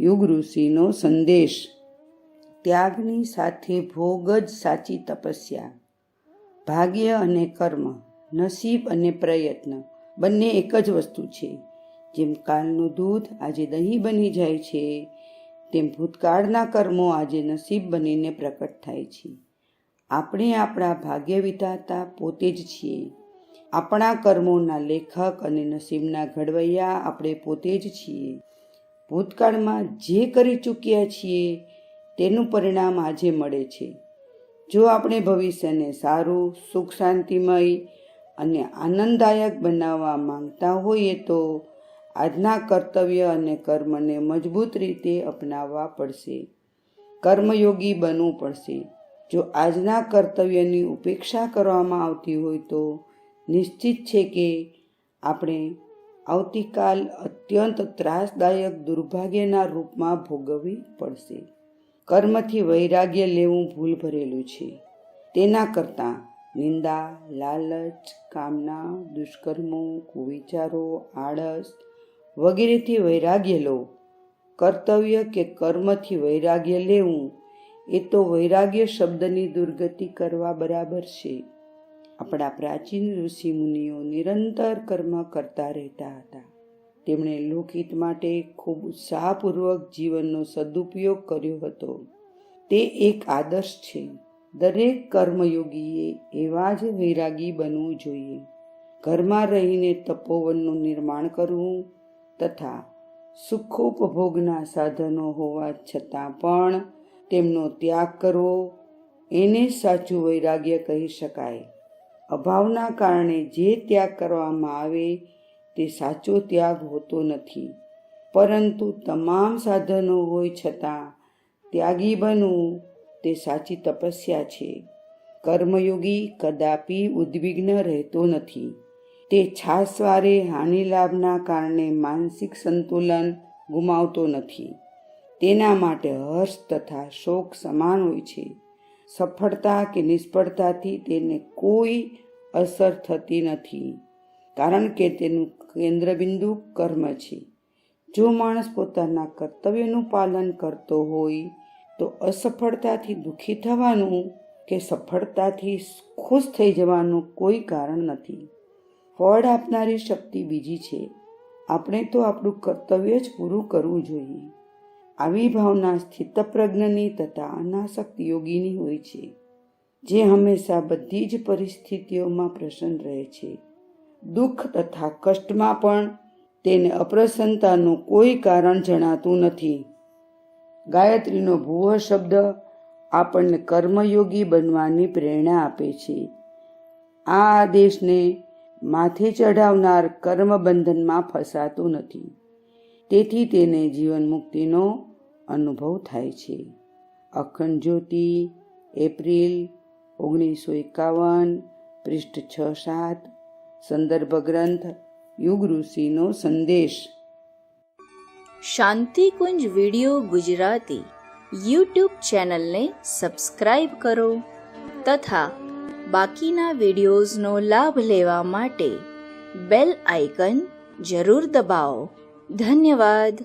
યુગ ઋષિનો સંદેશ. ત્યાગની સાથે ભોગ જ સાચી તપસ્યા. ભાગ્ય અને કર્મ, નસીબ અને પ્રયત્ન બંને એક જ વસ્તુ છે. જેમ કાલનું દૂધ આજે દહીં બની જાય છે, તેમ ભૂતકાળના કર્મો આજે નસીબ બનીને પ્રકટ થાય છે. આપણે આપણા ભાગ્ય વિધાતા પોતે જ છીએ. આપણા કર્મોના લેખક અને નસીબના ઘડવૈયા આપણે પોતે જ છીએ. ભૂતકાળમાં જે કરી ચૂક્યા છીએ તેનું પરિણામ આજે મળે છે. જો આપણે ભવિષ્યને સારું, સુખ શાંતિમય અને આનંદદાયક બનાવવા માંગતા હોઈએ તો આજના કર્તવ્ય અને કર્મને મજબૂત રીતે અપનાવવા પડશે. કર્મયોગી બનવું પડશે. જો આજના કર્તવ્યની ઉપેક્ષા કરવામાં આવતી હોય તો નિશ્ચિત છે કે આપણે આવતીકાલ અત્યંત ત્રાસદાયક દુર્ભાગ્યના રૂપમાં ભોગવવી પડશે. કર્મથી વૈરાગ્ય લેવું ભૂલ ભરેલું છે. તેના કરતાં નિંદા, લાલચ, કામના, દુષ્કર્મો, કુવિચારો, આળસ વગેરેથી વૈરાગ્ય લો. કર્તવ્ય કે કર્મથી વૈરાગ્ય લેવું એ તો વૈરાગ્ય શબ્દની દુર્ગતિ કરવા બરાબર છે. આપણા પ્રાચીન ઋષિમુનિઓ નિરંતર કર્મ કરતા રહેતા હતા. તેમણે લોકહિત માટે ખૂબ ઉત્સાહપૂર્વક જીવનનો સદુપયોગ કર્યો હતો. તે એક આદર્શ છે. દરેક કર્મયોગીએ એવા જ વૈરાગી બનવું જોઈએ. ઘરમાં રહીને તપોવનનું નિર્માણ કરવું તથા સુખોપભોગના સાધનો હોવા છતાં પણ તેમનો ત્યાગ કરવો, એને સાચું વૈરાગ્ય કહી શકાય. અભાવના કારણે જે ત્યાગ કરવામાં આવે તે સાચો ત્યાગ હોતો નથી, પરંતુ તમામ સાધનો હોય છતાં ત્યાગી બનવું તે સાચી તપસ્યા છે. કર્મયોગી કદાપી ઉદ્વિગ્ન રહેતો નથી. તે છાસવારે હાનિલાભના કારણે માનસિક સંતુલન ગુમાવતો નથી. તેના માટે હર્ષ તથા શોક સમાન હોય છે. સફળતા કે નિષ્ફળતાથી તેને કોઈ અસર થતી નથી, કારણ કે તેનું કેન્દ્રબિંદુ કર્મ છે. જો માણસ પોતાના કર્તવ્યનું પાલન કરતો હોય તો અસફળતાથી દુઃખી થવાનું કે સફળતાથી ખુશ થઈ જવાનું કોઈ કારણ નથી. ફળ આપનારી શક્તિ બીજી છે. આપણે તો આપણું કર્તવ્ય જ પૂરું કરવું જોઈએ. આવી ભાવના સ્થિતપ્રજ્ઞની તથા અનાસક્ત યોગીની હોય છે, જે હંમેશા બધી જ પરિસ્થિતિઓમાં પ્રસન્ન રહે છે. દુઃખ તથા કષ્ટમાં પણ તેને અપ્રસન્નતાનું કોઈ કારણ જણાતું નથી. ગાયત્રીનો ભુવ શબ્દ આપણને કર્મયોગી બનવાની પ્રેરણા આપે છે. આ આદેશને માથે ચઢાવનાર કર્મબંધનમાં ફસાતું નથી. તેથી તેને જીવન મુક્તિનો અનુભવ થાય છે. અખંડ જ્યોતિ, એપ્રિલ 1951, પૃષ્ઠ 6-7, સંદર્ભ ગ્રંથ યુગ ઋષિનો સંદેશ. શાંતિકુંજ વિડિયો ગુજરાતી યુટ્યુબ ચેનલને સબસ્ક્રાઇબ કરો તથા બાકીના વિડિયોઝનો લાભ લેવા માટે બેલ આઇકન જરૂર દબાવો. ધન્યવાદ.